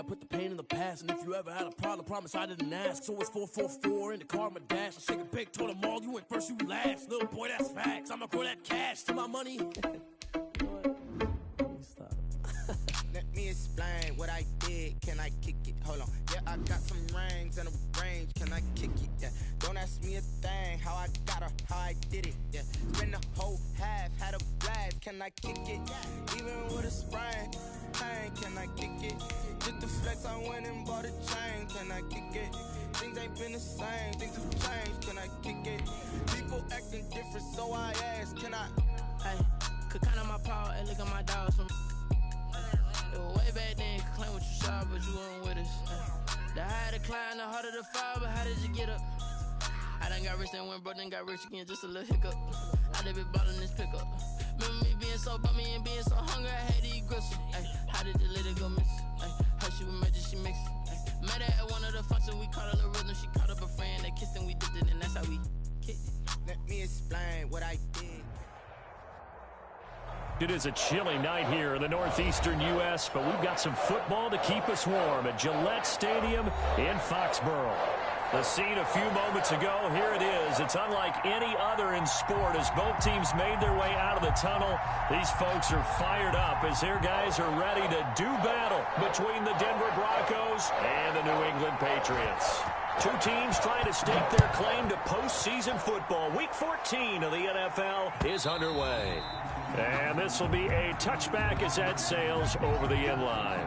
I put the pain in the past. And if you ever had a problem, promise I didn't ask. So it's 444 in the car, my dash. I shake a big, told them all, you went first, you last. Little boy, that's facts. I'ma grow that cash to my money. You know what? Let me stop. Let me explain what I did. Can I kick it? Hold on. Yeah, I got some rings and a range. Can I kick it? Yeah. Don't ask me a thing. How I got her, how I did it. Yeah. Spend the whole half, had a blast. Can I kick it? Even with a sprain. Hey, can I kick it? Just the flex, I went and bought a chain. Can I kick it? Things ain't been the same. Things have changed. Can I kick it? People acting different, so I ask. Can I? Hey, could count on my power and look at my dogs from. It was way back then, you could claim what you saw, but you weren't with us. The higher the climb, the harder the fall, but how did you get up? I done got rich, then went broke, then got rich again, just a little hiccup. I done been ballin' this pickup. Remember me being so bummy and being so hungry, I had to eat gristle. Ay, how did the little go miss? Ay, her she was magic, she mixed. Met her at one of the functions, we caught a little rhythm, she caught up a friend, they kissed and we dipped it, and that's how we kicked it. Let me explain what I did. It is a chilly night here in the northeastern U.S., but we've got some football to keep us warm at Gillette Stadium in Foxborough. The scene a few moments ago, here it is. It's unlike any other in sport as both teams made their way out of the tunnel. These folks are fired up as their guys are ready to do battle between the Denver Broncos and the New England Patriots. Two teams trying to stake their claim to postseason football. Week 14 of the NFL is underway. And this will be a touchback as that sails over the end line.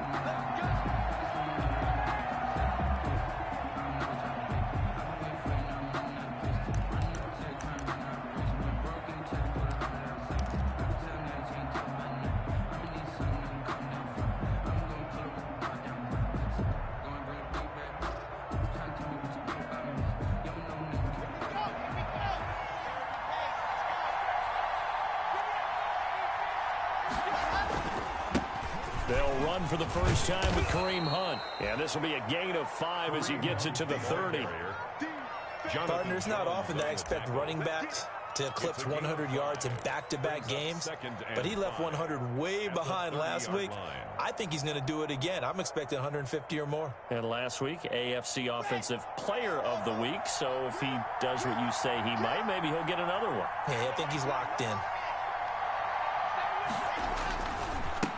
They'll run for the first time with Kareem Hunt. And this will be a gain of 5 as he gets it to the 30. Partner, it's not often that I expect running backs to eclipse 100 yards in back-to-back games, but he left 100 way behind last week. I think he's going to do it again. I'm expecting 150 or more. And last week, AFC Offensive Player of the Week. So if he does what you say he might, maybe he'll get another one. Yeah, I think he's locked in.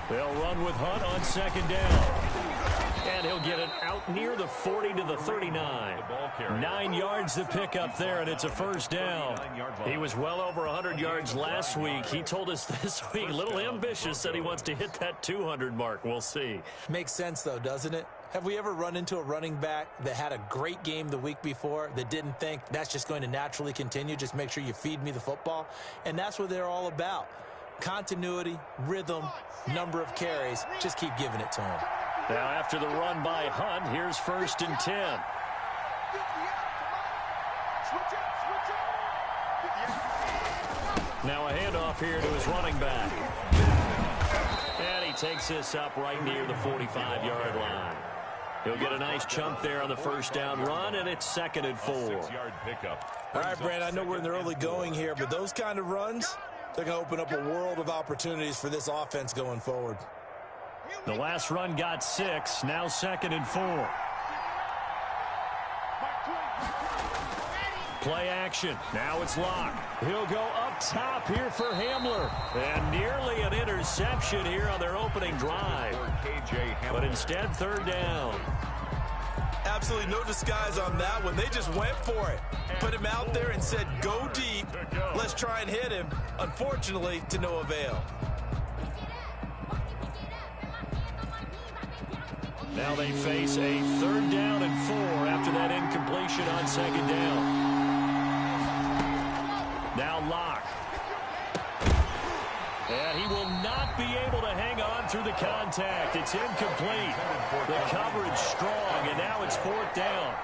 They'll run with Hunt on second down. And he'll get it out near the 40 to the 39. 9 yards to pick up there, and it's a first down. He was well over 100 yards last week. He told us this week, a little ambitious, said he wants to hit that 200 mark. We'll see. Makes sense, though, doesn't it? Have we ever run into a running back that had a great game the week before that didn't think that's just going to naturally continue? Just make sure you feed me the football. And that's what they're all about. Continuity, rhythm, number of carries. Just keep giving it to him. Now after the run by Hunt, here's 1st and 10. Now a handoff here to his running back. And he takes this up right near the 45-yard line. He'll get a nice chunk there on the first down run, and it's 2nd and 4. All right, Brand, I know we're in the early going here, but those kind of runs, they're going to open up a world of opportunities for this offense going forward. The last run got 6, now 2nd and 4. Play action. Now it's Locke. He'll go up top here for Hamler. And nearly an interception here on their opening drive. But instead, 3rd down. Absolutely no disguise on that one. They just went for it. Put him out there and said, go deep. Let's try and hit him. Unfortunately, to no avail. Now they face a 3rd down and 4 after that incompletion on 2nd down. Now Locke. And he will not be able to hang on through the contact. It's incomplete. The coverage strong, and now it's 4th down.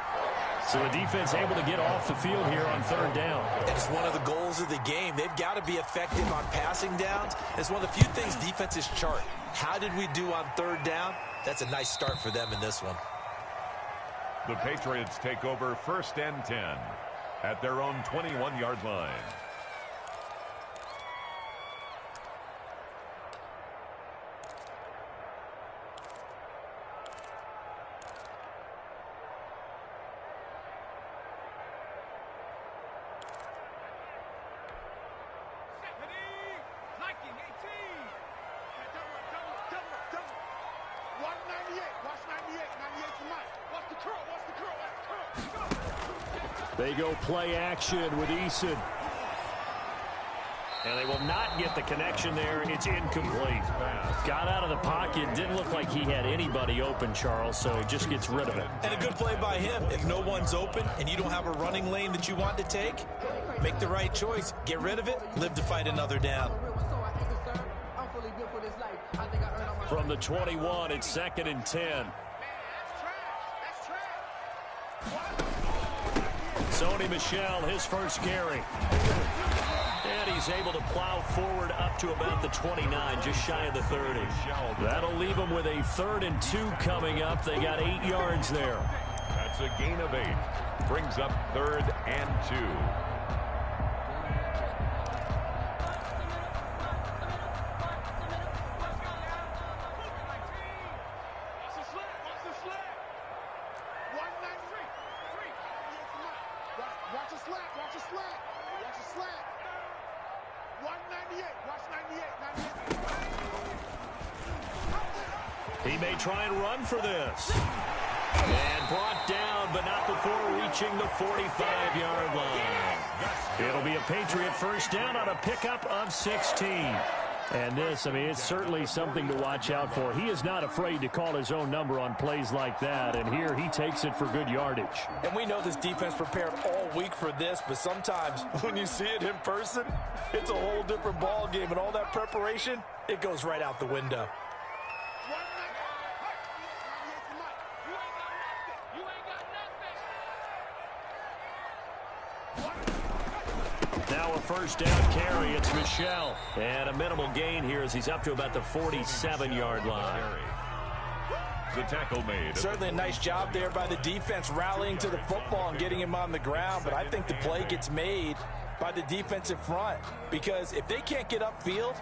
So the defense able to get off the field here on 3rd down. And it's one of the goals of the game. They've got to be effective on passing downs. It's one of the few things defenses chart. How did we do on 3rd down? That's a nice start for them in this one. The Patriots take over 1st and 10 at their own 21-yard line. They go play action with Eason. And they will not get the connection there. It's incomplete. Got out of the pocket. Didn't look like he had anybody open, Charles, so he just gets rid of it. And a good play by him. If no one's open and you don't have a running lane that you want to take, make the right choice. Get rid of it. Live to fight another down. From the 21, it's 2nd and 10. Sony Michel, his first carry. And he's able to plow forward up to about the 29, just shy of the 30. That'll leave them with a 3rd and 2 coming up. They got 8 yards there. That's a gain of 8. Brings up 3rd and 2. He may try and run for this. And brought down, but not before reaching the 45-yard line. It'll be a Patriot first down on a pickup of 16. And this, I mean, it's certainly something to watch out for. He is not afraid to call his own number on plays like that. And here he takes it for good yardage. And we know this defense prepared all week for this, but sometimes when you see it in person, it's a whole different ball game. And all that preparation, it goes right out the window. Now a first down carry. It's Michel. And a minimal gain here as he's up to about the 47-yard line. The tackle made. Certainly a nice job there by the defense rallying to the football and getting him on the ground. But I think the play gets made by the defensive front, because if they can't get upfield,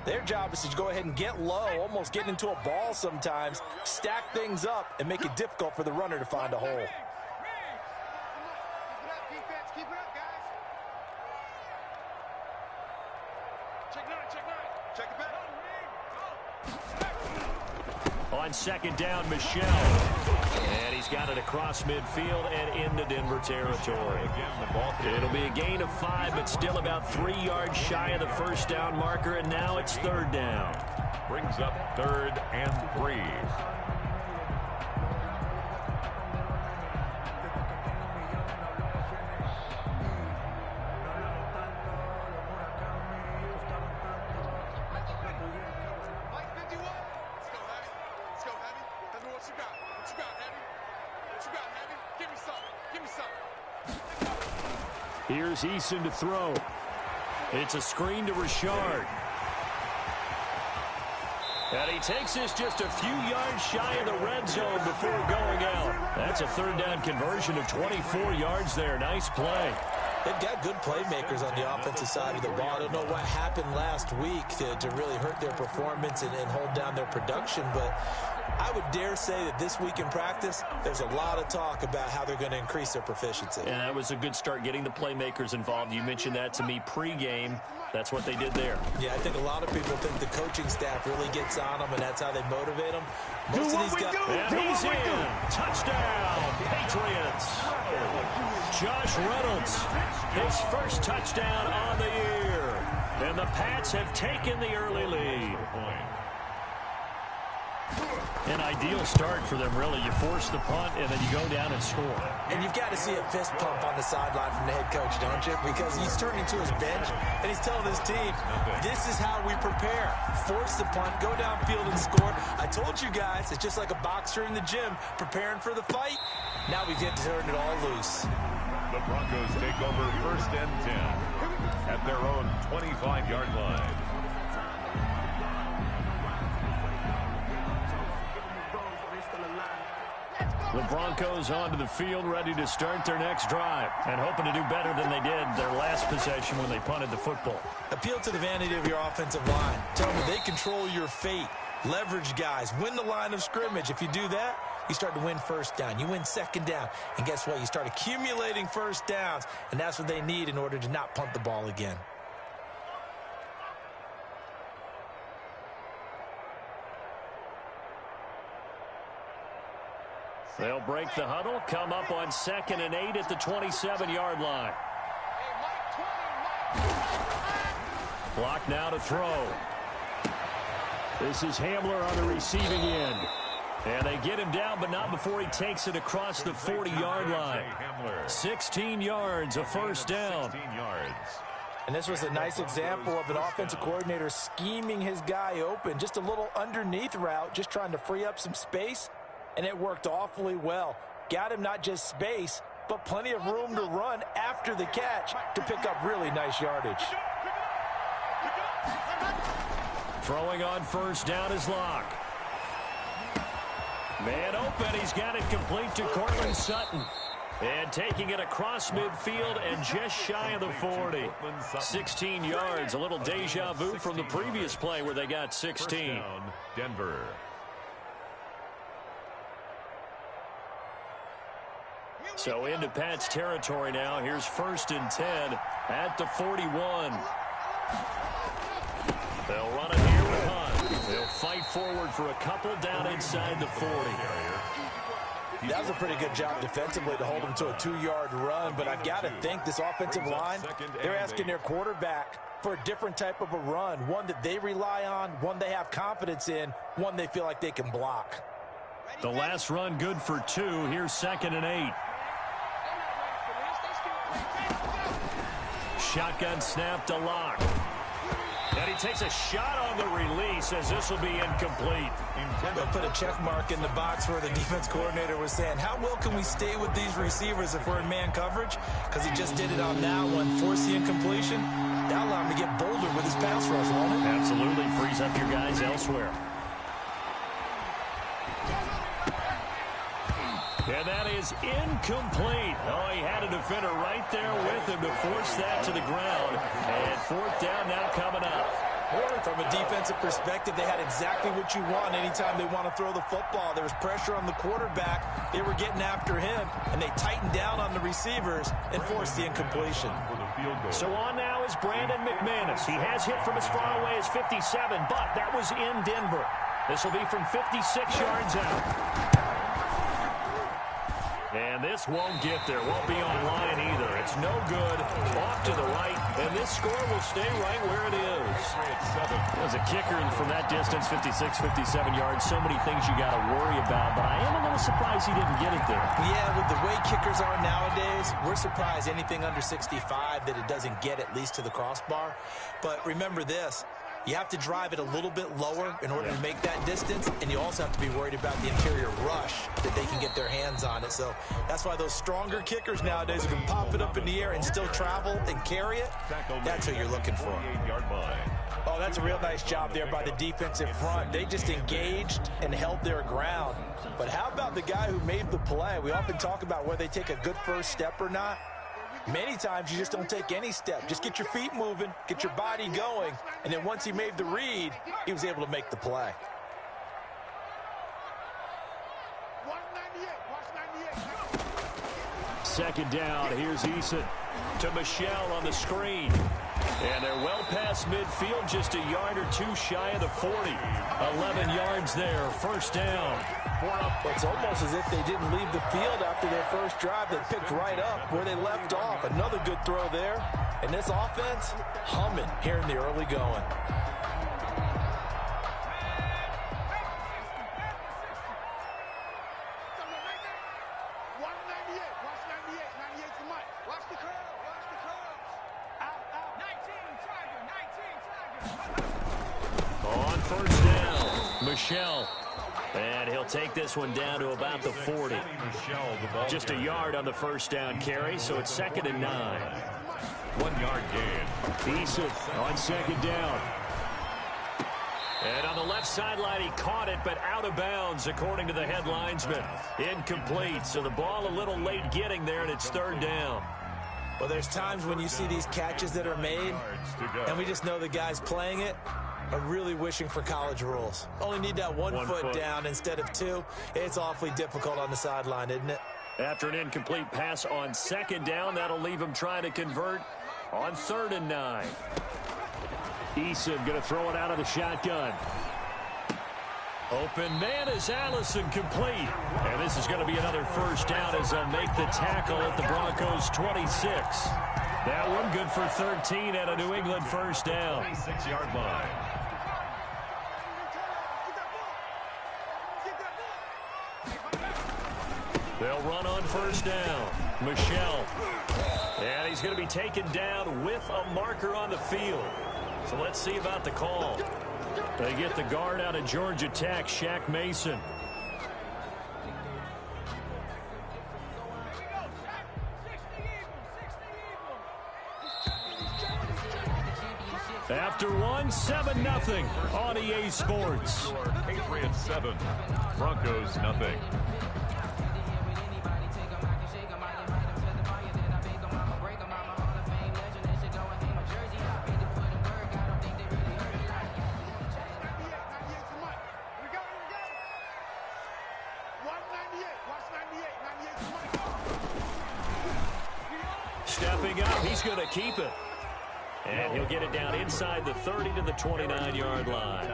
their job is to go ahead and get low, almost get into a ball sometimes, stack things up, and make it difficult for the runner to find a hole. On second down, Michel. And he's got it across midfield and into Denver territory. It'll be a gain of 5, but still about 3 yards shy of the first down marker, and now it's 3rd down. Brings up 3rd and 3. Here's Eason to throw. It's a screen to Richard. And he takes this just a few yards shy of the red zone before going out. That's a 3rd down conversion of 24 yards there. Nice play. They've got good playmakers on the offensive side of the ball. I don't know what happened last week to really hurt their performance and hold down their production, but I would dare say that this week in practice, there's a lot of talk about how they're going to increase their proficiency. And that was a good start, getting the playmakers involved. You mentioned that to me pregame. That's what they did there. Yeah, I think a lot of people think the coaching staff really gets on them, and that's how they motivate them. Most of these guys. And he's in. Touchdown, Patriots. Josh Reynolds, his first touchdown on the year. And the Pats have taken the early lead. An ideal start for them, really. You force the punt, and then you go down and score. And you've got to see a fist pump on the sideline from the head coach, don't you? Because he's turning to his bench, and he's telling his team, this is how we prepare. Force the punt, go downfield and score. I told you guys, it's just like a boxer in the gym preparing for the fight. Now we get to turn it all loose. The Broncos take over 1st and 10 at their own 25-yard line. The Broncos onto the field, ready to start their next drive, and hoping to do better than they did their last possession when they punted the football. Appeal to the vanity of your offensive line. Tell them they control your fate. Leverage guys. Win the line of scrimmage. If you do that, you start to win first down. You win second down. And guess what? You start accumulating first downs, and that's what they need in order to not punt the ball again. They'll break the huddle, come up on 2nd and 8 at the 27-yard line. Clock now to throw. This is Hamler on the receiving end. And they get him down, but not before he takes it across the 40-yard line. 16 yards, a first down. 16 yards. And this was a nice example of an offensive coordinator scheming his guy open. Just a little underneath route, just trying to free up some space, and it worked awfully well. Got him not just space, but plenty of room to run after the catch to pick up really nice yardage. Throwing on first down is Locke. Man open, he's got it complete to Cortland Sutton. And taking it across midfield and just shy of the 40. 16 yards, a little deja vu from the previous play where they got 16. Denver. So into Pat's territory now. Here's 1st and 10 at the 41. They'll run it here with Hunt. They'll fight forward for a couple down inside the 40. That was a pretty good job defensively to hold him to a 2-yard run, but I've got to think this offensive line, they're asking their quarterback for a different type of a run, one that they rely on, one they have confidence in, one they feel like they can block. The last run good for 2. Here's 2nd and 8. Shotgun snap to Locke. And he takes a shot on the release as this will be incomplete. They'll put a check mark in the box where the defense coordinator was saying, how well can we stay with these receivers if we're in man coverage? Because he just did it on that one. Force the incompletion. That'll allow him to get bolder with his pass rush, won't it? Absolutely. Frees up your guys elsewhere. And that is incomplete. Oh, he had a defender right there with him to force that to the ground. And 4th down now coming up. From a defensive perspective, they had exactly what you want anytime they want to throw the football. There was pressure on the quarterback. They were getting after him, and they tightened down on the receivers and forced the incompletion. So on now is Brandon McManus. He has hit from as far away as 57, but that was in Denver. This will be from 56 yards out. And this won't get there. Won't be on line either. It's no good. Off to the right. And this score will stay right where it is. As a kicker from that distance, 56, 57 yards. So many things you got to worry about. But I am a little surprised he didn't get it there. Yeah, with the way kickers are nowadays, we're surprised anything under 65 that it doesn't get at least to the crossbar. But remember this. You have to drive it a little bit lower in order to make that distance, and you also have to be worried about the interior rush that they can get their hands on it. So that's why those stronger kickers nowadays who can pop it up in the air and still travel and carry it, that's what you're looking for. Oh, that's a real nice job there by the defensive front. They just engaged and held their ground. But how about the guy who made the play? We often talk about whether they take a good first step or not. Many times you just don't take any step. Just get your feet moving, get your body going, and then once he made the read, he was able to make the play. Second down, here's Eason to Michelle on the screen. And they're well past midfield, just a yard or 2 shy of the 40. 11 yards there, first down. It's almost as if they didn't leave the field after their first drive. They picked right up where they left off. Another good throw there. And this offense, humming here in the early going. On first down, Michelle. And he'll take this one down to about the 40. Just a yard on the first down carry, so it's 2nd and 9. 1 yard gain. Eason on second down. And on the left sideline, he caught it, but out of bounds, according to the head linesman. Incomplete, so the ball a little late getting there, and it's 3rd down. Well, there's times when you see these catches that are made, and we just know the guys playing it are really wishing for college rules. Only need that one foot down instead of 2. It's awfully difficult on the sideline, isn't it? After an incomplete pass on second down, that'll leave him trying to convert on 3rd and 9. Eason going to throw it out of the shotgun. Open man is Allison complete. And this is going to be another first down as they'll make the tackle at the Broncos 26. That one good for 13 at a New England first down. 26-yard line. They'll run on first down. Michelle. And he's going to be taken down with a marker on the field. So let's see about the call. They get the guard out of Georgia Tech, Shaq Mason. After one, 7-0 on EA Sports. Patriots 7, Broncos nothing. Stepping up, he's going to keep it. And he'll get it down inside the 30 to the 29-yard line.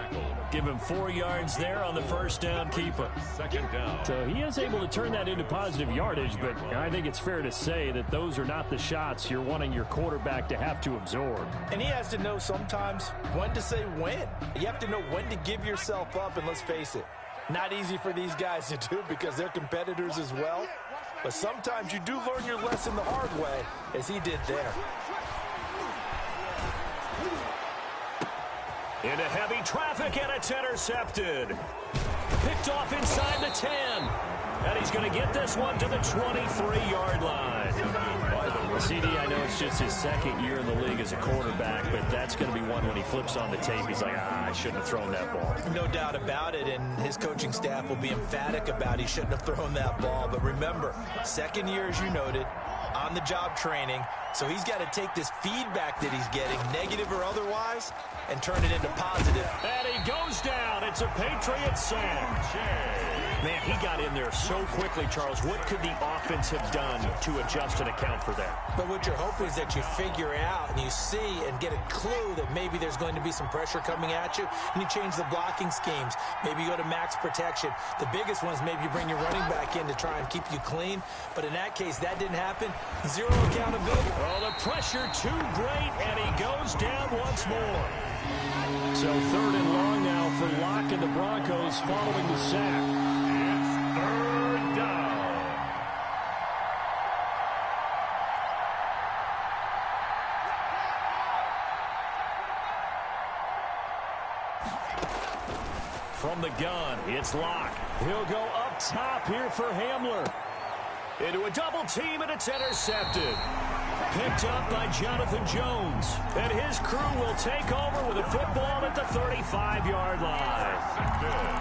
Give him 4 yards there on the first down keeper. Second down. So he is able to turn that into positive yardage, but I think it's fair to say that those are not the shots you're wanting your quarterback to have to absorb. And he has to know sometimes when to say when. You have to know when to give yourself up, and let's face it, not easy for these guys to do because they're competitors as well. But sometimes you do learn your lesson the hard way, as he did there. Into heavy traffic, and it's intercepted. Picked off inside the 10. And he's going to get this one to the 23-yard line. CD, I know it's just his second year in the league as a quarterback, but that's going to be one when he flips on the tape. He's like, I shouldn't have thrown that ball. No doubt about it, and his coaching staff will be emphatic about he shouldn't have thrown that ball. But remember, second year, as you noted, on-the-job training. So he's got to take this feedback that he's getting, negative or otherwise, and turn it into positive. And he goes down. It's a Patriots sack. Man, he got in there so quickly, Charles. What could the offense have done to adjust and account for that? But what you're hoping is that you figure out and you see and get a clue that maybe there's going to be some pressure coming at you, and you change the blocking schemes. Maybe you go to max protection. The biggest one is maybe you bring your running back in to try and keep you clean. But in that case, that didn't happen. Zero accountability. Oh, the pressure too great, and he goes down once more. So 3rd and long now for Locke and the Broncos following the sack. It's 3rd down. From the gun, it's Locke. He'll go up top here for Hamler. Into a double team, and it's intercepted. Picked up by Jonathan Jones. And his crew will take over with a football at the 35-yard line.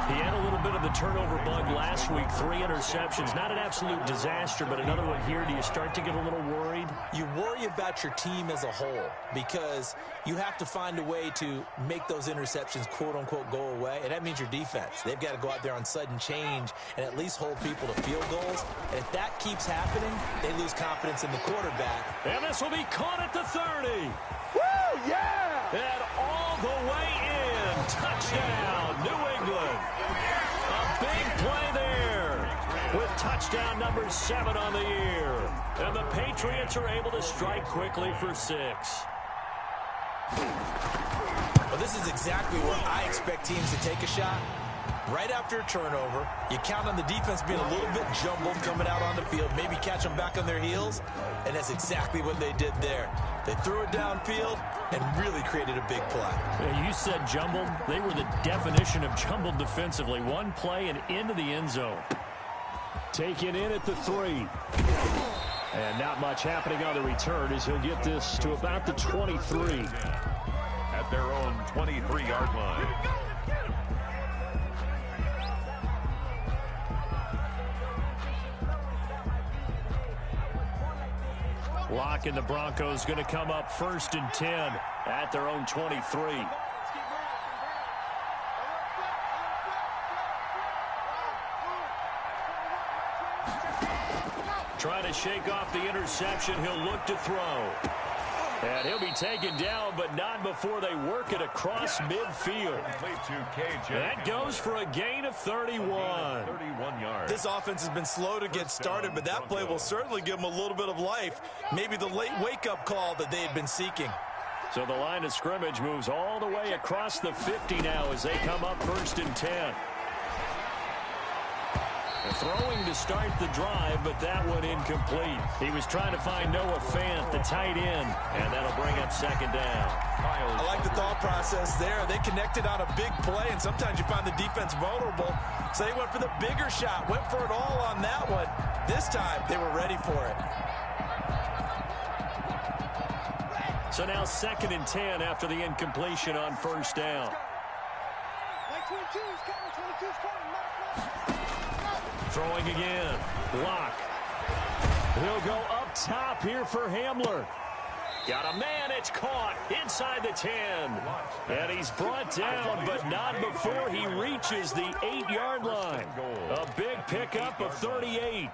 He had a little bit of the turnover bug last week. 3 interceptions. Not an absolute disaster, but another one here. Do you start to get a little worried? You worry about your team as a whole because you have to find a way to make those interceptions, quote-unquote, go away. And that means your defense. They've got to go out there on sudden change and at least hold people to field goals. And if that keeps happening, they lose confidence in the quarterback. And this will be caught at the 30. Woo, yeah! And all the way in. Touchdown, New England. A big play there with touchdown number 7 on the year. And the Patriots are able to strike quickly for 6. Well, this is exactly where I expect teams to take a shot. Right after a turnover, you count on the defense being a little bit jumbled coming out on the field, maybe catch them back on their heels, and that's exactly what they did there. They threw it downfield and really created a big play. Yeah, you said jumbled. They were the definition of jumbled defensively. One play and into the end zone. Taken in at the 3. And not much happening on the return as he'll get this to about the 23. At their own 23-yard line. Locke and the Broncos going to come up 1st and 10 at their own 23. Trying to shake off the interception. He'll look to throw. And he'll be taken down, but not before they work it across midfield. That goes for a gain of 31. 31 yards. This offense has been slow to get started, but that play will certainly give them a little bit of life. Maybe the late wake-up call that they had been seeking. So the line of scrimmage moves all the way across the 50 now as they come up 1st and 10. Throwing to start the drive, but that one incomplete. He was trying to find Noah Fant, the tight end, and that'll bring up 2nd down. I like the thought process there. They connected on a big play, and sometimes you find the defense vulnerable. So they went for the bigger shot, went for it all on that one. This time, they were ready for it. So now 2nd and 10 after the incompletion on 1st down. Throwing again. Block. He'll go up top here for Hamler. Got a man. It's caught inside the 10. And he's brought down, but not before he reaches the 8-yard line. A big pickup of 38.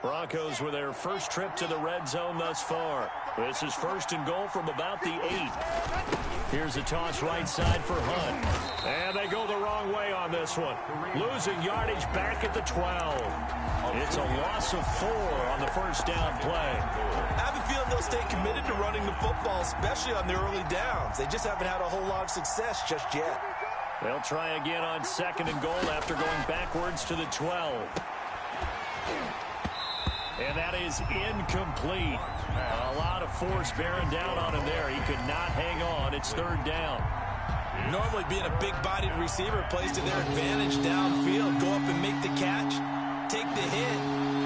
Broncos with their first trip to the red zone thus far. This is 1st and goal from about the 8. Here's a toss right side for Hunt. And they go the wrong way on this one. Losing yardage back at the 12. It's a loss of 4 on the 1st down play. I have a feeling they'll stay committed to running the football, especially on the early downs. They just haven't had a whole lot of success just yet. They'll try again on 2nd and goal after going backwards to the 12. And that is incomplete. A lot of force bearing down on him there. He could not hang on. It's 3rd down. Normally being a big-bodied receiver plays to their advantage downfield. Go up and make the catch, take the hit,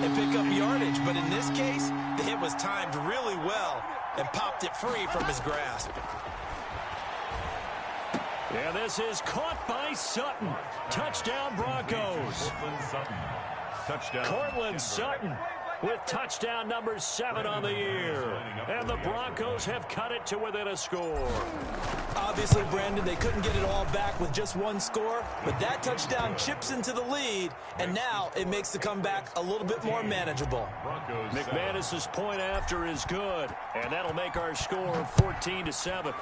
and pick up yardage. But in this case, the hit was timed really well and popped it free from his grasp. And this is caught by Sutton. Touchdown Broncos. Cortland Sutton with touchdown number 7 on the year. And the Broncos have cut it to within a score. Obviously, Brandon, they couldn't get it all back with just one score, but that touchdown chips into the lead, and now it makes the comeback a little bit more manageable. McManus's point after is good, and that'll make our score 14-7.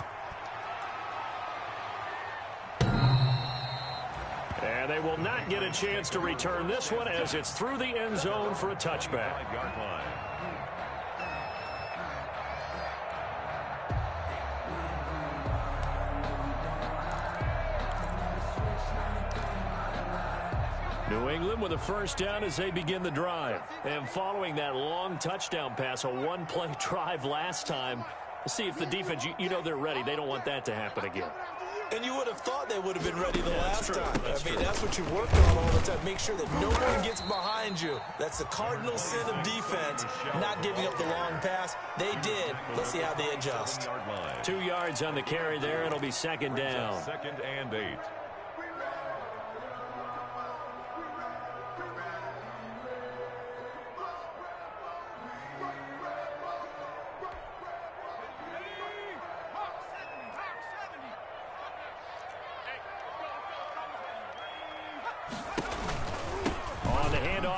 And they will not get a chance to return this one as it's through the end zone for a touchback. New England with a 1st down as they begin the drive. And following that long touchdown pass, a one-play drive last time, let's see if the defense, you know they're ready. They don't want that to happen again. And you would have thought they would have been ready the last time. That's what you work on all the time. Make sure that no one gets behind you. That's the cardinal sin of defense, not giving up the long pass. They did. Let's see how they adjust. 2 yards on the carry there. It'll be 2nd down. 2nd and 8.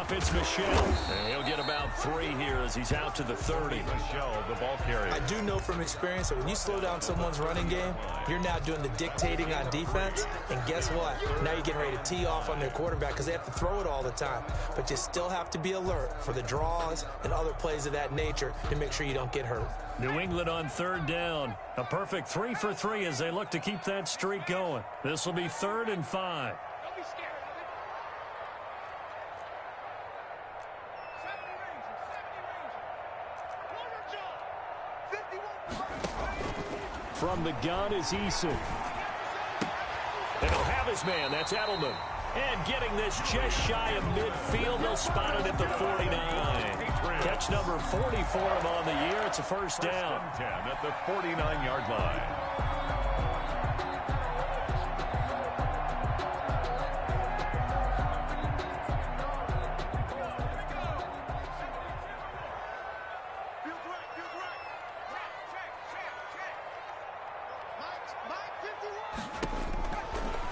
It's Michelle, and he'll get about 3 here as he's out to the 30. Michelle, the ball carrier. I do know from experience that when you slow down someone's running game, you're now doing the dictating on defense, and guess what? Now you're getting ready to tee off on their quarterback because they have to throw it all the time. But you still have to be alert for the draws and other plays of that nature to make sure you don't get hurt. New England on 3rd down. A perfect 3 for 3 as they look to keep that streak going. This will be 3rd and 5. From the gun is Eason. And he'll have his man. That's Edelman. And getting this just shy of midfield. They'll spot it at the 49. Catch number 40 for him on the year. It's a 1st down. 10 at the 49-yard line.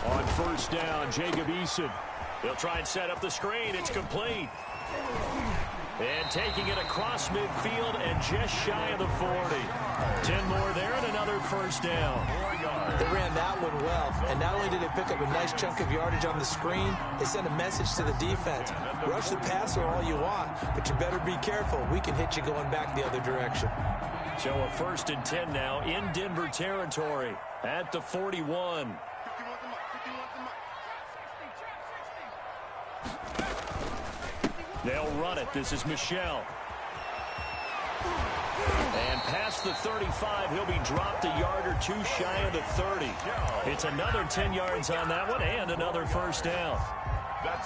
On 1st down, Jacob Eason. They'll try and set up the screen. It's complete. And taking it across midfield and just shy of the 40. 10 more there and another first down. They ran that one well, and not only did they pick up a nice chunk of yardage on the screen, they sent a message to the defense. Rush the passer all you want, but you better be careful. We can hit you going back the other direction. So a 1st and 10 now in Denver territory at the 41. They'll run it. This is Michel. And past the 35, he'll be dropped a yard or two shy of the 30. It's another 10 yards on that one and another first down.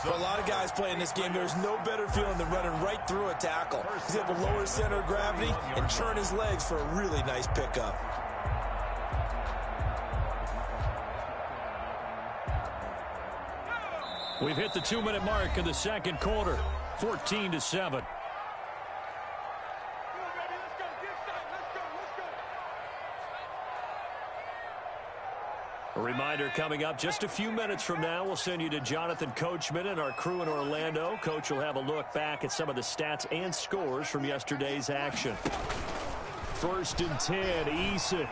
For a lot of guys playing this game, there's no better feeling than running right through a tackle. He's able to lower his center of gravity and turn his legs for a really nice pickup. We've hit the 2-minute mark in the second quarter. 14-7. A reminder coming up just a few minutes from now, we'll send you to Jonathan Coachman and our crew in Orlando. Coach will have a look back at some of the stats and scores from yesterday's action. 1st and 10, Eason.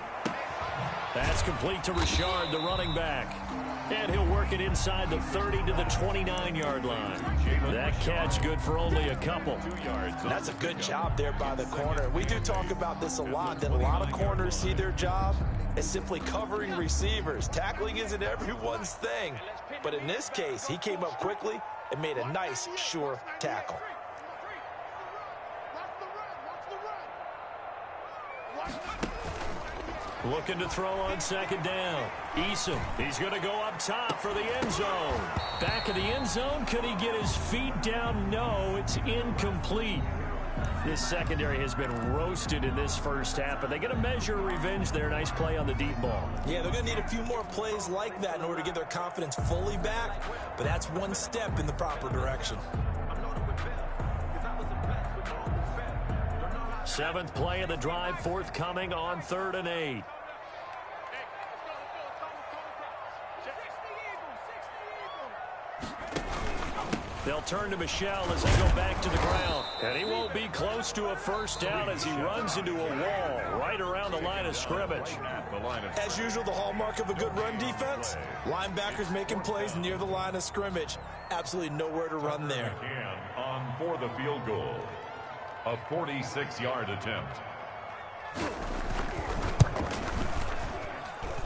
That's complete to Richard, the running back. And he'll work it inside the 30 to the 29-yard line. That catch good for only a couple. That's a good job there by the corner. We do talk about this a lot, that a lot of corners see their job as simply covering receivers. Tackling isn't everyone's thing. But in this case, he came up quickly and made a nice, sure tackle. Looking to throw on 2nd down. Eason, he's going to go up top for the end zone. Back of the end zone, could he get his feet down? No, it's incomplete. This secondary has been roasted in this first half, but they get a measure of revenge there. Nice play on the deep ball. Yeah, they're going to need a few more plays like that in order to get their confidence fully back, but that's one step in the proper direction. 7th play of the drive, forthcoming on 3rd and 8. They'll turn to Michel as they go back to the ground. And he won't be close to a first down as he runs into a wall right around the line of scrimmage. As usual, the hallmark of a good run defense, linebackers making plays near the line of scrimmage. Absolutely nowhere to run there. On for the field goal. A 46-yard attempt.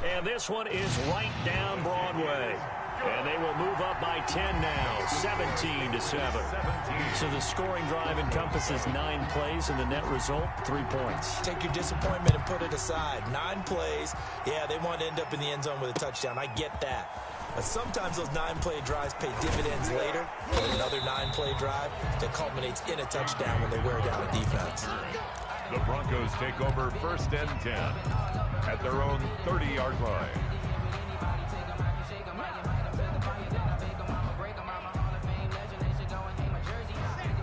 And this one is right down Broadway. And they will move up by 10 now, 17-7. So the scoring drive encompasses 9 plays, and the net result, 3 points. Take your disappointment and put it aside. 9 plays. Yeah, they want to end up in the end zone with a touchdown. I get that. But sometimes those 9-play drives pay dividends later with another 9-play drive that culminates in a touchdown when they wear down a defense. The Broncos take over 1st and 10 at their own 30-yard line.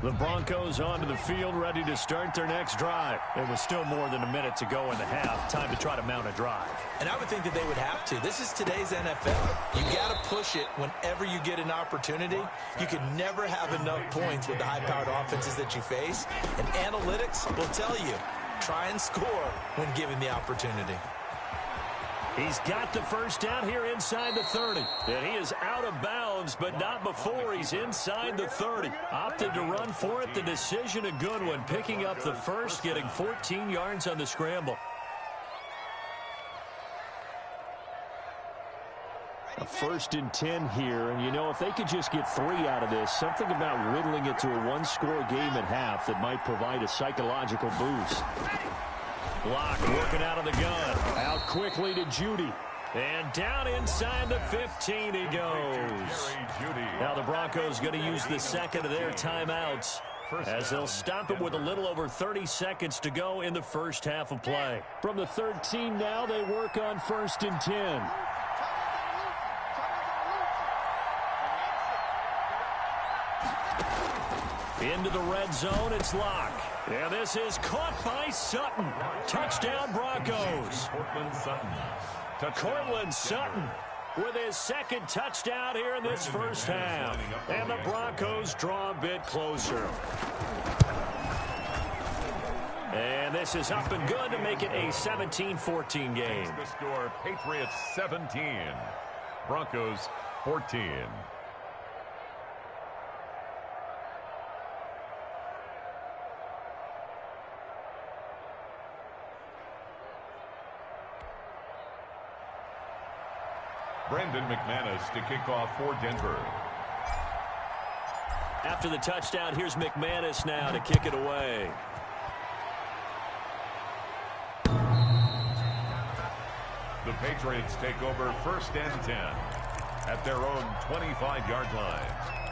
The Broncos onto the field, ready to start their next drive. There was still more than a minute to go in the half. Time to try to mount a drive. And I would think that they would have to. This is today's NFL. You got to push it whenever you get an opportunity. You can never have enough points with the high-powered offenses that you face. And analytics will tell you, try and score when given the opportunity. He's got the first down here inside the 30. And he is out of bounds, but not before he's inside the 30. Opted to run for it. The decision a good one. Picking up the first, getting 14 yards on the scramble. A 1st and 10 here. And, you know, if they could just get 3 out of this, something about whittling it to a one-score game at half that might provide a psychological boost. Block working out of the gun. Out quickly to Judy. And down inside the 15 he goes. Now the Broncos going to use the second of their timeouts as they'll stop it with a little over 30 seconds to go in the first half of play. From the 13 now, they work on 1st and 10. Into the red zone, it's Locke. Yeah, this is caught by Sutton. Touchdown, Broncos. Cortland Sutton. Cortland Sutton with his second touchdown here in this first half. And the Broncos draw a bit closer. And this is up and good to make it a 17-14 game. The score, Patriots 17, Broncos 14. Brandon McManus to kick off for Denver. After the touchdown, here's McManus now to kick it away. The Patriots take over 1st and 10 at their own 25-yard line.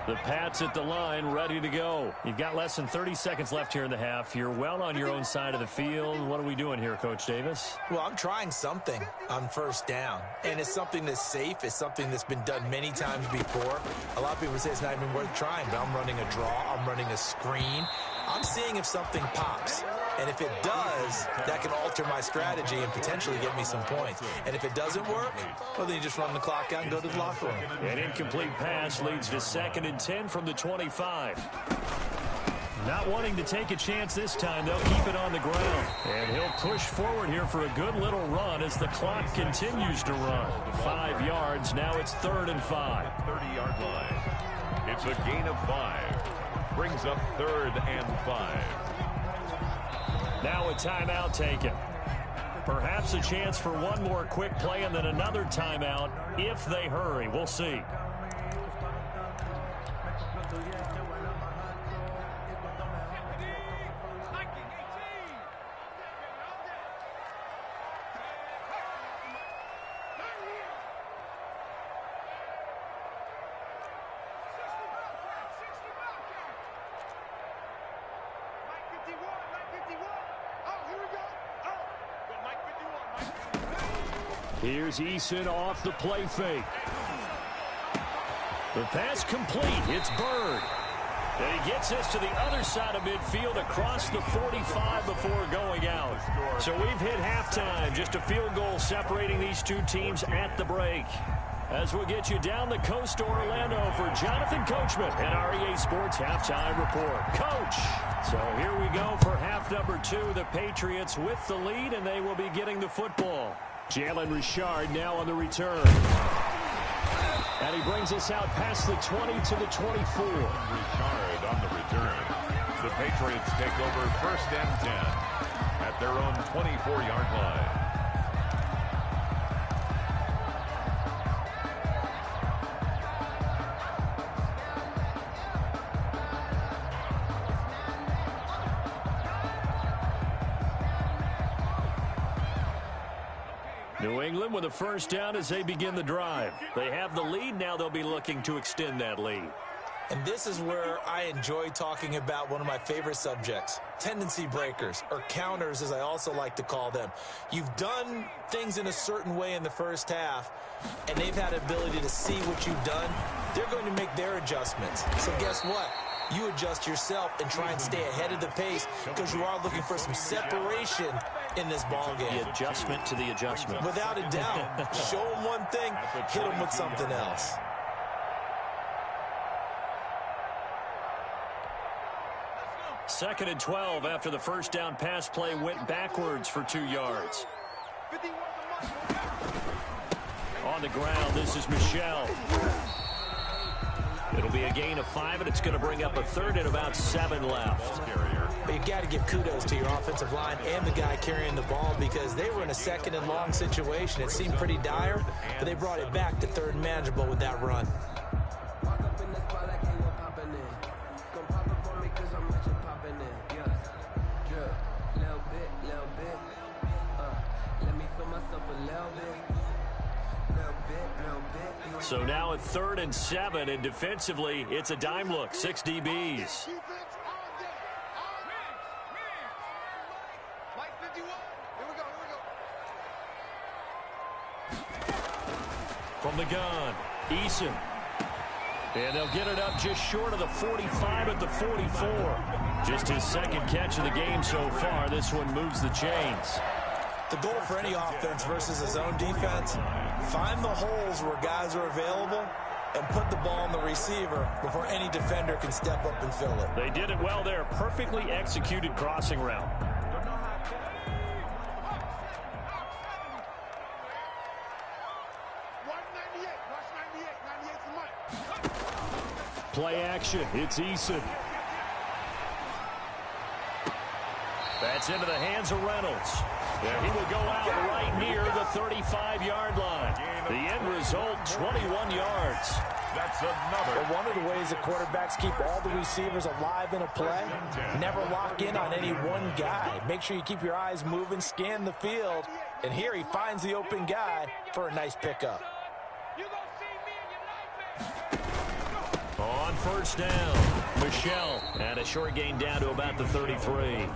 The Pats at the line, ready to go. You've got less than 30 seconds left here in the half. You're well on your own side of the field. What are we doing here, Coach Davis? Well, I'm trying something on 1st down, and it's something that's safe. It's something that's been done many times before. A lot of people say it's not even worth trying, but I'm running a draw. I'm running a screen. I'm seeing if something pops. And if it does, that can alter my strategy and potentially get me some points. And if it doesn't work, well, then you just run the clock out and go to the locker room. An incomplete pass leads to 2nd and 10 from the 25. Not wanting to take a chance this time, they'll keep it on the ground. And he'll push forward here for a good little run as the clock continues to run. 5 yards, now it's 3rd and 5. 30-yard line. It's a gain of 5. Brings up 3rd and 5. Now a timeout taken. Perhaps a chance for one more quick play and then another timeout if they hurry. We'll see. Here's Eason off the play fake. The pass complete. It's Bird. And he gets us to the other side of midfield across the 45 before going out. So we've hit halftime. Just a field goal separating these two teams at the break. As we'll get you down the coast to Orlando for Jonathan Coachman and our EA Sports Halftime Report. Coach! So here we go for half number 2. The Patriots with the lead, and they will be getting the football. Jalen Richard now on the return. And he brings us out past the 20 to the 24. Richard on the return. The Patriots take over 1st and 10 at their own 24-yard line. New England with a 1st down as they begin the drive. They have the lead. Now they'll be looking to extend that lead. And this is where I enjoy talking about one of my favorite subjects, tendency breakers, or counters as I also like to call them. You've done things in a certain way in the first half, and they've had ability to see what you've done. They're going to make their adjustments. So guess what? You adjust yourself and try and stay ahead of the pace because you are looking for some separation in this ball game. The adjustment to the adjustment. Without a doubt. Show them one thing, hit them with something else. Second and 12 after the 1st down pass play went backwards for 2 yards. On the ground, this is Michel. It'll be a gain of 5, and it's going to bring up a 3rd and about 7 left. But you got to give kudos to your offensive line and the guy carrying the ball because they were in a 2nd and long situation. It seemed pretty dire, but they brought it back to 3rd and manageable with that run. So now at 3rd and 7, and defensively, it's a dime look. 6 DBs. From the gun, Eason. And they'll get it up just short of the 45 at the 44. Just his second catch of the game so far. This one moves the chains. The goal for any offense versus his own defense, find the holes where guys are available and put the ball on the receiver before any defender can step up and fill it. They did it well there. Perfectly executed crossing route. Play action. It's Eason. That's into the hands of Reynolds. There he will go out right near the 35-yard line. The end result, 21 yards. That's another. Well, one of the ways that quarterbacks keep all the receivers alive in a play, never lock in on any one guy. Make sure you keep your eyes moving, scan the field, and here he finds the open guy for a nice pickup. On first down, Michelle, and a short gain down to about the 33.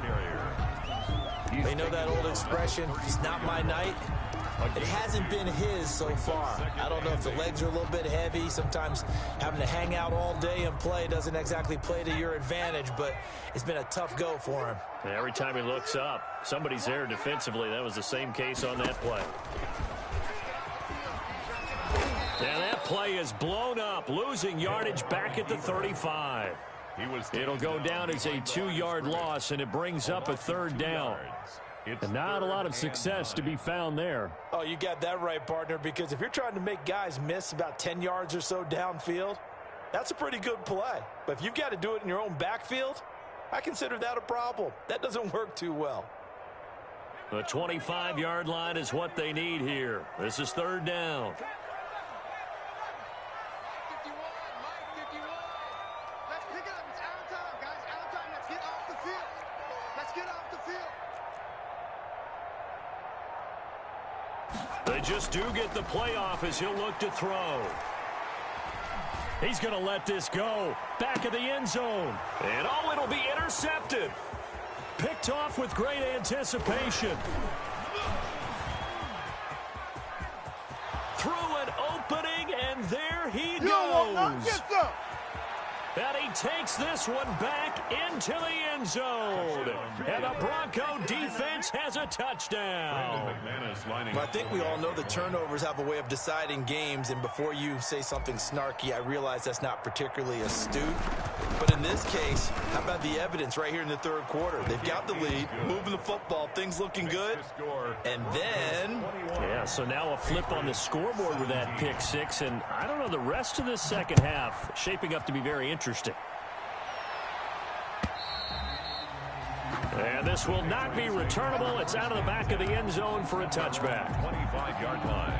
They know that old expression, it's not my night. It hasn't been his so far. I don't know if the legs are a little bit heavy. Sometimes having to hang out all day and play doesn't exactly play to your advantage, but it's been a tough go for him. Every time he looks up, somebody's there defensively. That was the same case on that play. And that play is blown up, losing yardage back at the 35. It'll go down as a 2-yard loss, and it brings up a third down. And not a lot of success to be found there. Oh, you got that right, partner, because if you're trying to make guys miss about 10 yards or so downfield, that's a pretty good play. But if you've got to do it in your own backfield, I consider that a problem. That doesn't work too well. The 25-yard line is what they need here. This is third down. They just do get the playoff as he'll look to throw. He's going to let this go. Back of the end zone. And oh, it'll be intercepted. Picked off with great anticipation. Through an opening, and there he goes. And he takes this one back into the end zone. And the Bronco defense has a touchdown. Well, I think we all know the turnovers have a way of deciding games, and before you say something snarky, I realize that's not particularly astute. But in this case, how about the evidence right here in the third quarter? They've got the lead, moving the football, things looking good. And then... yeah, so now a flip on the scoreboard with that pick six, and I don't know, the rest of this second half shaping up to be very interesting. And this will not be returnable. It's out of the back of the end zone for a touchback. 25-yard line.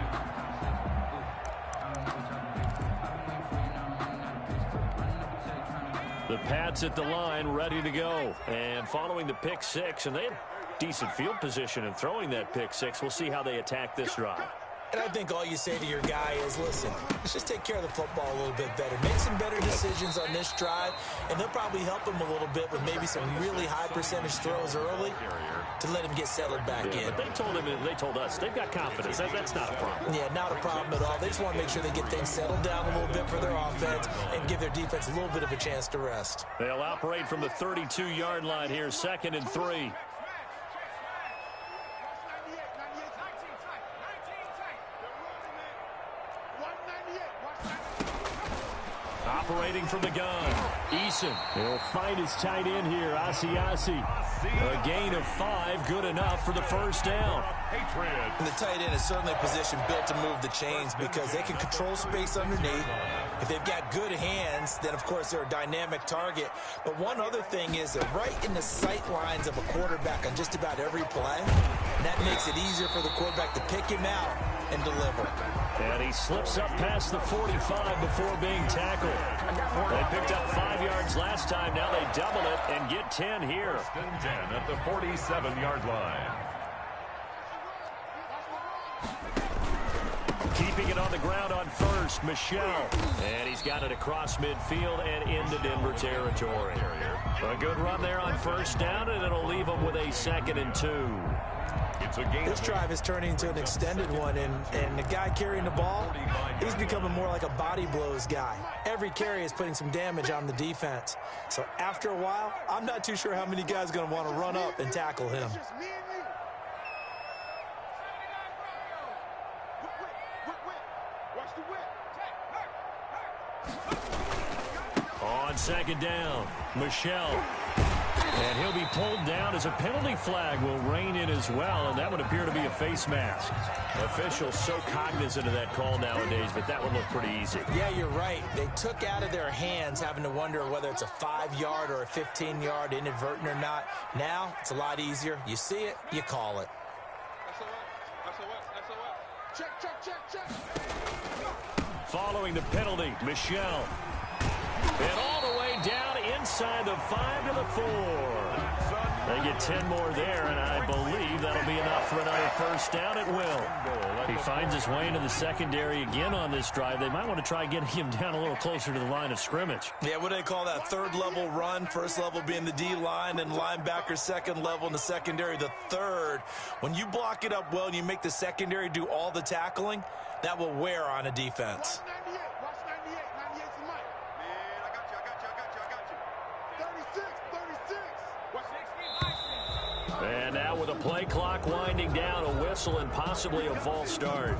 The Pats at the line, ready to go. And following the pick six, and they had decent field position in throwing that pick six. We'll see how they attack this drive. And I think all you say to your guy is, listen, let's just take care of the football a little bit better. Make some better decisions on this drive, and they'll probably help him a little bit with maybe some really high percentage throws early to let him get settled back in. But they told us they've got confidence. That's not a problem. Yeah, not a problem at all. They just want to make sure they get things settled down a little bit for their offense and give their defense a little bit of a chance to rest. They'll operate from the 32-yard line here, 2nd and 3. Operating from the gun, Eason. He'll find his tight end here, Asiasi. A gain of 5, good enough for the first down. And the tight end is certainly a position built to move the chains because they can control space underneath. If they've got good hands, then, of course, they're a dynamic target. But one other thing is they're right in the sight lines of a quarterback on just about every play. And that makes it easier for the quarterback to pick him out and deliver. And he slips up past the 45 before being tackled. They picked up 5 yards last time. Now they double it and get 10 here. 10 at the 47-yard line. Keeping it on the ground on first, Michelle. And he's got it across midfield and into Denver territory. A good run there on first down, and it'll leave him with a 2nd and 2. It's a gain. This drive is turning into an extended one, and the guy carrying the ball, he's becoming more like a body blows guy. Every carry is putting some damage on the defense. So after a while, I'm not too sure how many guys are going to want to run up and tackle him. On second down, Michelle. And he'll be pulled down as a penalty flag will rein in as well, and that would appear to be a face mask. Officials so cognizant of that call nowadays, but that would look pretty easy. Yeah, you're right. They took out of their hands having to wonder whether it's a 5-yard or a 15-yard inadvertent or not. Now, it's a lot easier. You see it, you call it. Following the penalty, Michelle. And all the way down inside the 5 to the 4. They get 10 more there, and I believe that'll be enough for another first down. It will. He finds his way into the secondary again on this drive. They might want to try getting him down a little closer to the line of scrimmage. Yeah, what do they call that? Third level run, first level being the D-line, and linebacker second level, and the secondary the third. When you block it up well and you make the secondary do all the tackling, that will wear on a defense. And now with a play clock winding down, a whistle and possibly a false start.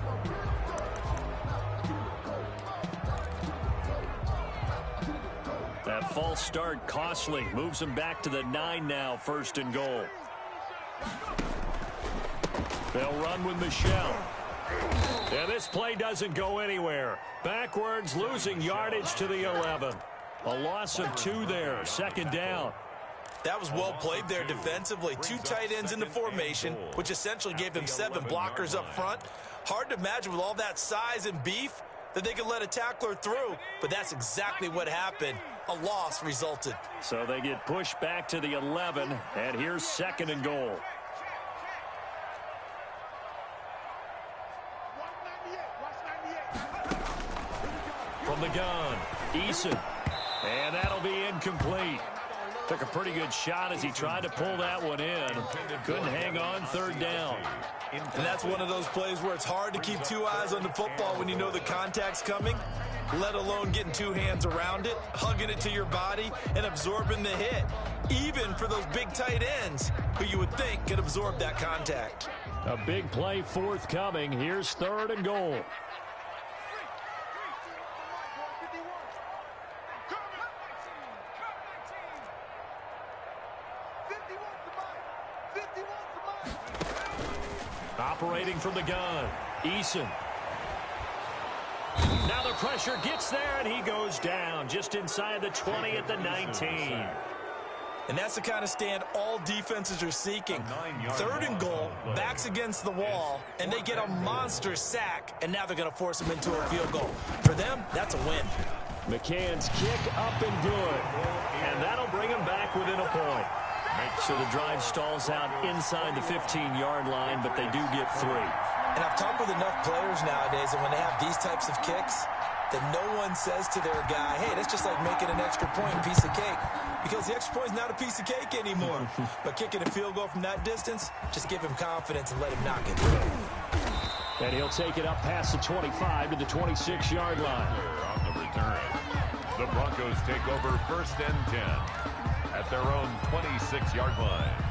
That false start costly. Moves him back to the 9 now, first and goal. They'll run with Michelle. And this play doesn't go anywhere. Backwards, losing yardage to the 11. A loss of 2 there, second down. That was well played there defensively. 2 tight ends in the formation, which essentially gave them 7 blockers up front. Hard to imagine with all that size and beef that they could let a tackler through, but that's exactly what happened. A loss resulted. So they get pushed back to the 11, and here's second and goal. From the gun, Eason. And that'll be incomplete. Took a pretty good shot as he tried to pull that one in. Couldn't hang on, third down. And that's one of those plays where it's hard to keep 2 eyes on the football when you know the contact's coming, let alone getting 2 hands around it, hugging it to your body, and absorbing the hit. Even for those big tight ends who you would think could absorb that contact. A big play forthcoming. Here's third and goal. Operating from the gun, Eason. Now the pressure gets there, and he goes down just inside the 20 at the 19. And that's the kind of stand all defenses are seeking. Third and goal, backs against the wall, and they get a monster sack, and now they're going to force them into a field goal. For them, that's a win. McCann's kick up and good, and that'll bring him back within a point. So the drive stalls out inside the 15-yard line, but they do get 3. And I've talked with enough players nowadays, and when they have these types of kicks, that no one says to their guy, hey, that's just like making an extra point, piece of cake. Because the extra point is not a piece of cake anymore. But kicking a field goal from that distance, just give him confidence and let him knock it through. And he'll take it up past the 25 to the 26-yard line. On the return, the Broncos take over first and 10 at their own 26-yard line.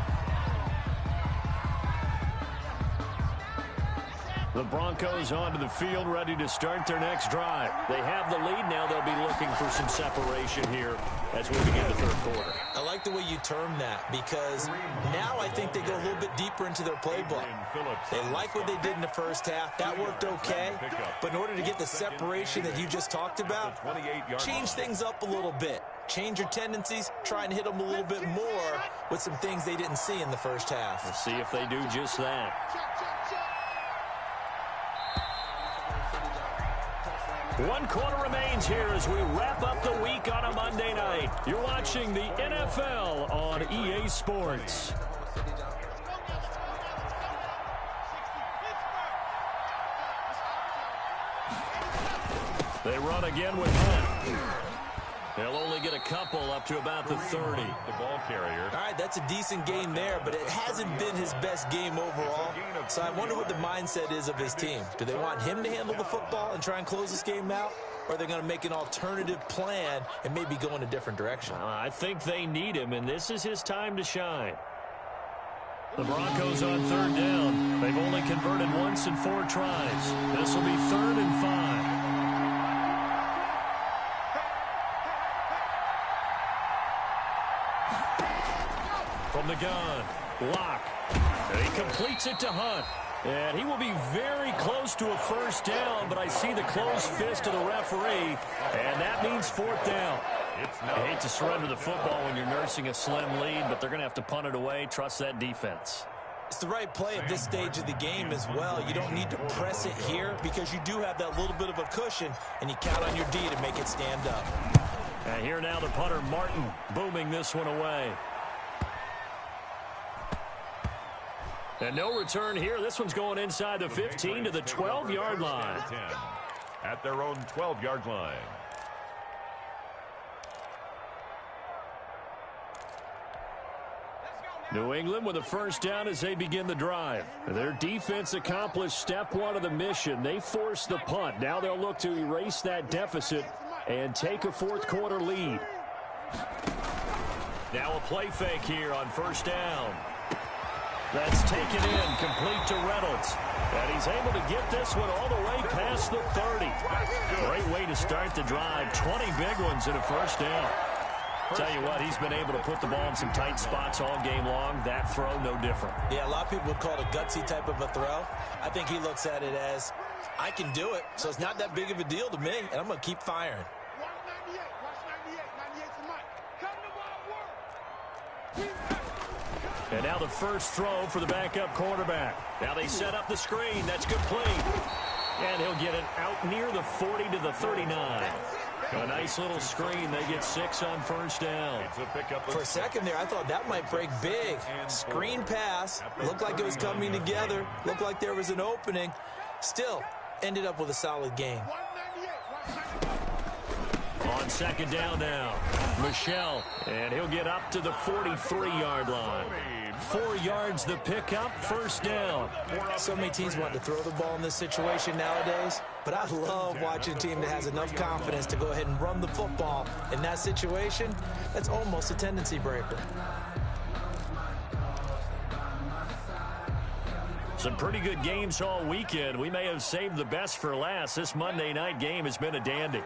The Broncos onto the field, ready to start their next drive. They have the lead now. They'll be looking for some separation here as we begin the third quarter. I like the way you term that, because now I think they go a little bit deeper into their playbook. They like what they did in the first half. That worked okay. But in order to get the separation that you just talked about, change things up a little bit. Change your tendencies, try and hit them a little bit more with some things they didn't see in the first half. We'll see if they do just that. 1 quarter remains here as we wrap up the week on a Monday night. You're watching the NFL on EA Sports. They run again with Hunt. They'll only get a couple up to about the 30. The ball carrier. All right, that's a decent game there, but it hasn't been his best game overall. So I wonder what the mindset is of his team. Do they want him to handle the football and try and close this game out? Or are they going to make an alternative plan and maybe go in a different direction? I think they need him, and this is his time to shine. The Broncos on third down. They've only converted once in 4 tries. This will be 3rd and 5. From the gun, Locke. And he completes it to Hunt. And he will be very close to a first down, but I see the closed fist of the referee, and that means 4th down. I hate to surrender the football when you're nursing a slim lead, but they're going to have to punt it away. Trust that defense. It's the right play at this stage of the game as well. You don't need to press it here because you do have that little bit of a cushion, and you count on your D to make it stand up. And here now the punter, Martin, booming this one away. And no return here. This one's going inside the 15 to the 12-yard line. At their own 12-yard line. New England with a first down as they begin the drive. Their defense accomplished step 1 of the mission. They forced the punt. Now they'll look to erase that deficit and take a 4th quarter lead. Now a play fake here on first down. That's taken in, complete to Reynolds. And he's able to get this one all the way past the 30. Great way to start the drive. 20 big ones in a first down. Tell you what, he's been able to put the ball in some tight spots all game long. That throw, no different. Yeah, a lot of people would call it a gutsy type of a throw. I think he looks at it as, I can do it, so it's not that big of a deal to me, and I'm going to keep firing. And now the first throw for the backup quarterback. Now they set up the screen. That's complete. And he'll get it out near the 40 to the 39. A nice little screen. They get 6 on first down. For a second there, I thought that might break big. Screen pass. Looked like it was coming together. Looked like there was an opening. Still, ended up with a solid game. On second down now, Michelle, and he'll get up to the 43-yard line. 4 yards the pickup, first down. So many teams want to throw the ball in this situation nowadays, but I love watching a team that has enough confidence to go ahead and run the football. In that situation, that's almost a tendency breaker. Some pretty good games all weekend. We may have saved the best for last. This Monday night game has been a dandy.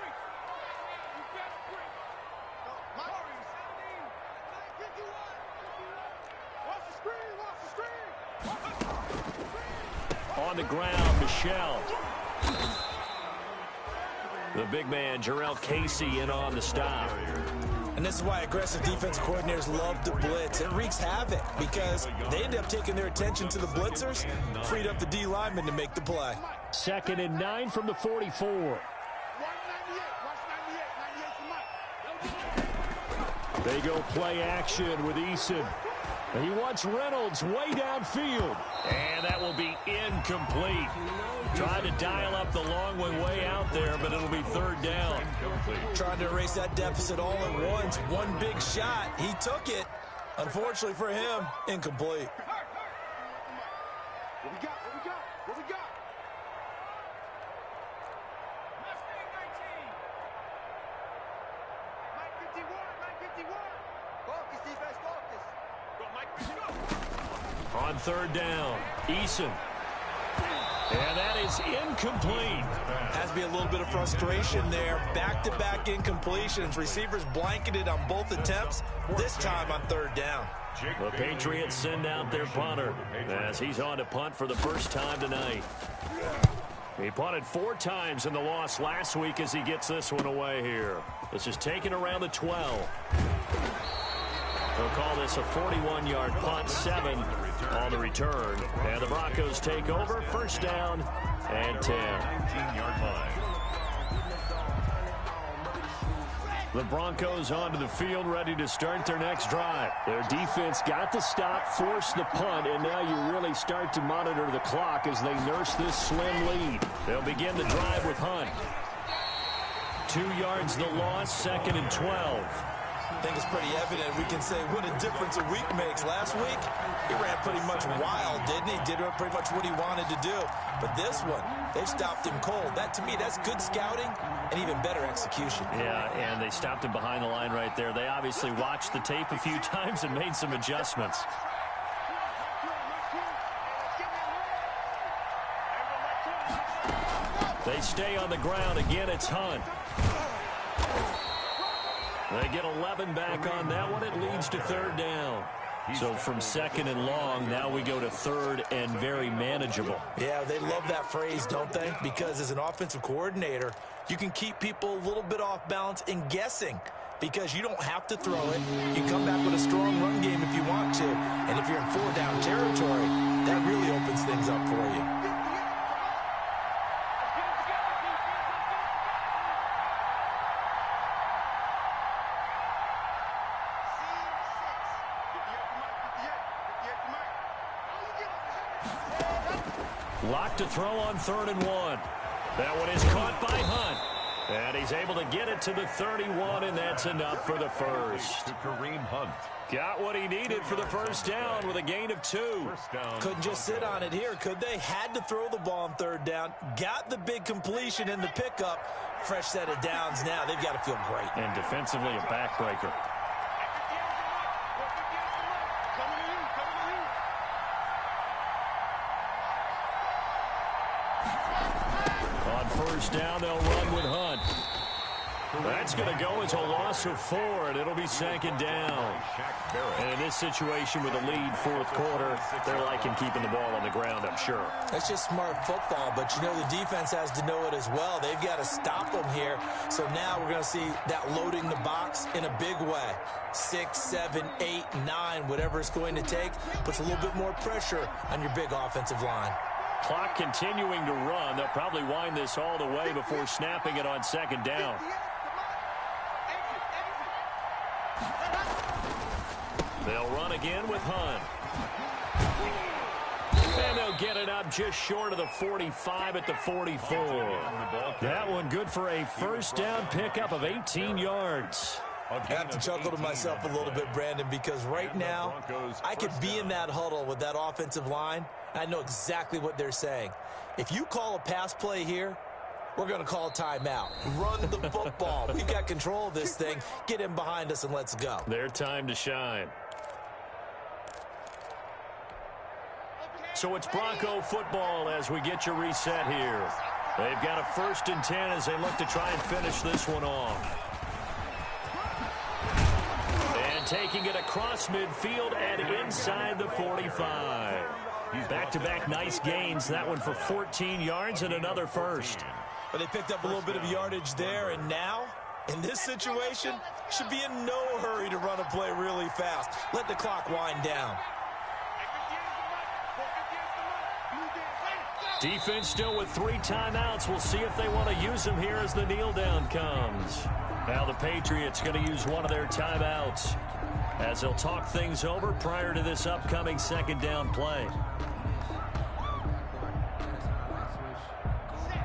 On the ground, Michelle. The big man, Jarrell Casey, in on the stop. And this is why aggressive defense coordinators love to blitz. It wreaks havoc because they end up taking their attention to the blitzers, freed up the D lineman to make the play. 2nd and 9 from the 44. They go play action with Eason. He wants Reynolds way downfield. And that will be incomplete. Trying to dial up the long one way out there, but it'll be 3rd down. Trying to erase that deficit all at once. One big shot. He took it. Unfortunately for him, incomplete. What we got? What we got? Focus, defense, focus. On 3rd down, Eason. And that is incomplete. Has to be a little bit of frustration there. Back-to-back incompletions. Receivers blanketed on both attempts, this time on 3rd down. The Patriots send out their punter as he's on to punt for the first time tonight. He punted 4 times in the loss last week as he gets this one away here. This is taken around the 12. They'll call this a 41-yard punt, 7 on the return. And the Broncos take over, first down and 10. 19-yard line. The Broncos onto the field, ready to start their next drive. Their defense got the stop, forced the punt, and now you really start to monitor the clock as they nurse this slim lead. They'll begin the drive with Hunt. 2 yards the loss, 2nd and 12. I think it's pretty evident. We can say what a difference a week makes. Last week, he ran pretty much wild, didn't he? Did pretty much what he wanted to do. But this one, they've stopped him cold. That, to me, that's good scouting and even better execution. Yeah, and they stopped him behind the line right there. They obviously watched the tape a few times and made some adjustments. They stay on the ground. Again, it's Hunt. They get 11 back on that one. It leads to 3rd down. So from 2nd and long, now we go to 3rd and very manageable. Yeah, they love that phrase, don't they? Because as an offensive coordinator, you can keep people a little bit off balance and guessing because you don't have to throw it. You can come back with a strong run game if you want to. And if you're in 4-down territory, that really opens things up for you. Locked to throw on 3rd and 1. That one is caught by Hunt. And he's able to get it to the 31, and that's enough for the first. To Kareem Hunt. Got what he needed for the first down with a gain of 2. Couldn't just sit on it here, could they? Had to throw the ball on 3rd down. Got the big completion in the pickup. Fresh set of downs now. They've got to feel great. And defensively a backbreaker. First down, they'll run with Hunt. That's going to go as a loss of 4, and it'll be 2nd down. And in this situation with a lead 4th quarter, they're liking keeping the ball on the ground, I'm sure. That's just smart football, but you know the defense has to know it as well. They've got to stop them here. So now we're going to see that loading the box in a big way. 6, 7, 8, 9, whatever it's going to take, puts a little bit more pressure on your big offensive line. Clock continuing to run. They'll probably wind this all the way before snapping it on 2nd down. They'll run again with Hunt. And they'll get it up just short of the 45 at the 44. That one good for a first down pickup of 18 yards. I have to chuckle to myself a little bit, Brandon, because right now I could be in that huddle with that offensive line. I know exactly what they're saying. If you call a pass play here, we're going to call a timeout. Run the football. We've got control of this thing. Get in behind us and let's go. Their time to shine. So it's Bronco football as we get you reset here. They've got a 1st and 10 as they look to try and finish this one off. And taking it across midfield and inside the 45. Back-to-back nice gains. That one for 14 yards and another first. But they picked up a little bit of yardage there, and now, in this situation, should be in no hurry to run a play really fast. Let the clock wind down. Defense still with 3 timeouts. We'll see if they want to use them here as the kneel down comes. Now the Patriots going to use one of their timeouts as they'll talk things over prior to this upcoming 2nd down play.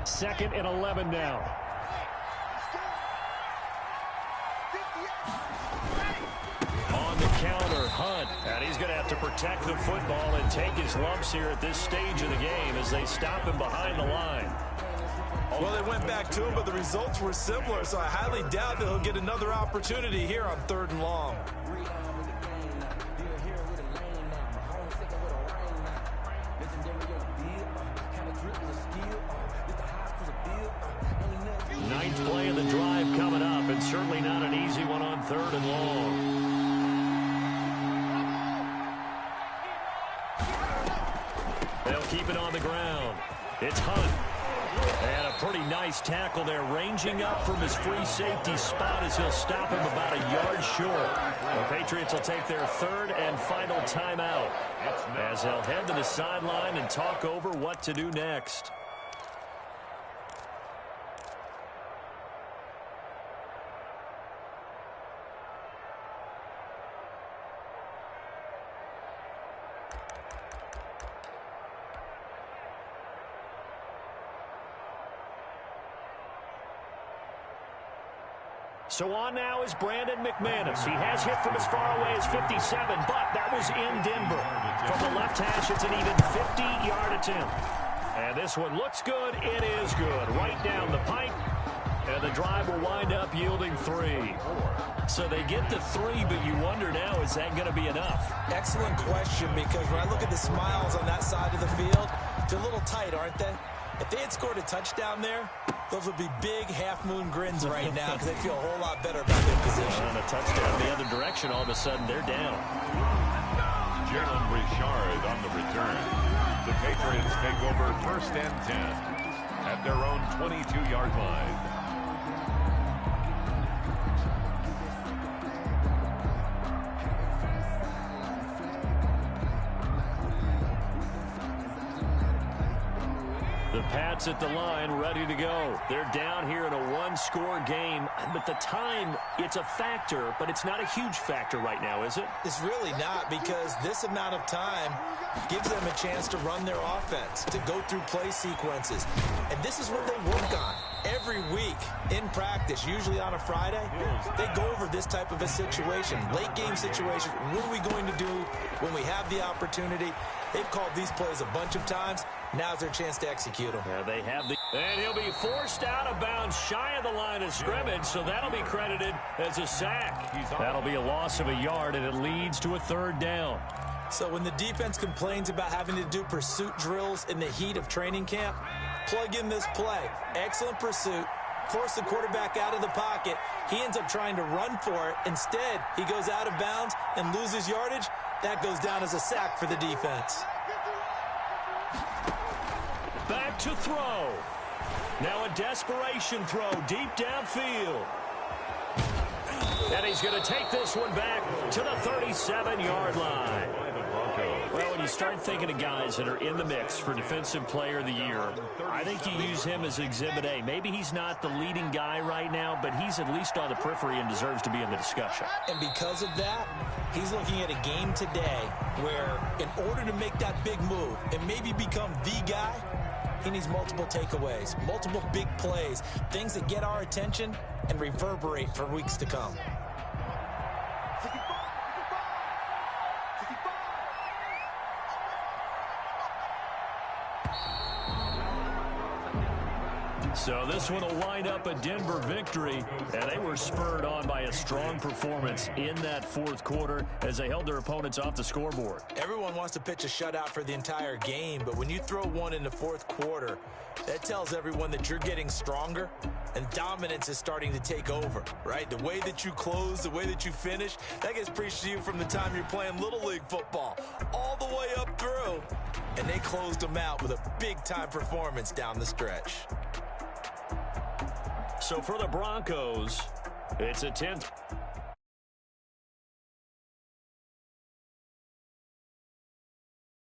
2nd and 11 now. On the counter, Hunt. And he's going to have to protect the football and take his lumps here at this stage of the game as they stop him behind the line. Well, they went back to him, but the results were similar, so I highly doubt that he'll get another opportunity here on 3rd and long. Ninth play of the drive coming up, and certainly not an easy one on 3rd and long. They'll keep it on the ground. It's Hunt. And a pretty nice tackle there, ranging up from his free safety spot as he'll stop him about a yard short. The Patriots will take their 3rd and final timeout as they'll head to the sideline and talk over what to do next. So on now is Brandon McManus. He has hit from as far away as 57, but that was in Denver. From the left hash, it's an even 50-yard attempt. And this one looks good. It is good. Right down the pipe. And the drive will wind up yielding 3. So they get the 3, but you wonder now, is that going to be enough? Excellent question, because when I look at the smiles on that side of the field, they're a little tight, aren't they? If they had scored a touchdown there, those would be big half-moon grins right now because they feel a whole lot better about their position. And a touchdown the other direction, all of a sudden they're down. Jalen Richard on the return. The Patriots take over 1st and 10 at their own 22-yard line. The Pats at the line, ready to go. They're down here in a one-score game, but the time, it's a factor, but it's not a huge factor right now, is it? It's really not, because this amount of time gives them a chance to run their offense, to go through play sequences. And this is what they work on every week in practice, usually on a Friday. They go over this type of a situation, late-game situation. What are we going to do when we have the opportunity? They've called these plays a bunch of times. Now's their chance to execute them. Yeah, they have the... And he'll be forced out of bounds shy of the line of scrimmage, so that'll be credited as a sack. That'll be a loss of a yard, and it leads to a 3rd down. So when the defense complains about having to do pursuit drills in the heat of training camp, plug in this play. Excellent pursuit. Force the quarterback out of the pocket. He ends up trying to run for it. Instead, he goes out of bounds and loses yardage. That goes down as a sack for the defense. Back to throw. Now a desperation throw deep downfield. And he's going to take this one back to the 37-yard line. Well, when you start thinking of guys that are in the mix for Defensive Player of the Year, I think you use him as Exhibit A. Maybe he's not the leading guy right now, but he's at least on the periphery and deserves to be in the discussion. And because of that, he's looking at a game today where in order to make that big move and maybe become the guy, he needs multiple takeaways, multiple big plays, things that get our attention and reverberate for weeks to come. So this one will wind up a Denver victory, and they were spurred on by a strong performance in that 4th quarter as they held their opponents off the scoreboard. Everyone wants to pitch a shutout for the entire game, but when you throw one in the 4th quarter, that tells everyone that you're getting stronger and dominance is starting to take over, right? The way that you close, the way that you finish, that gets preached to you from the time you're playing Little League football all the way up through, and they closed them out with a big-time performance down the stretch. So for the Broncos, it's a 10th.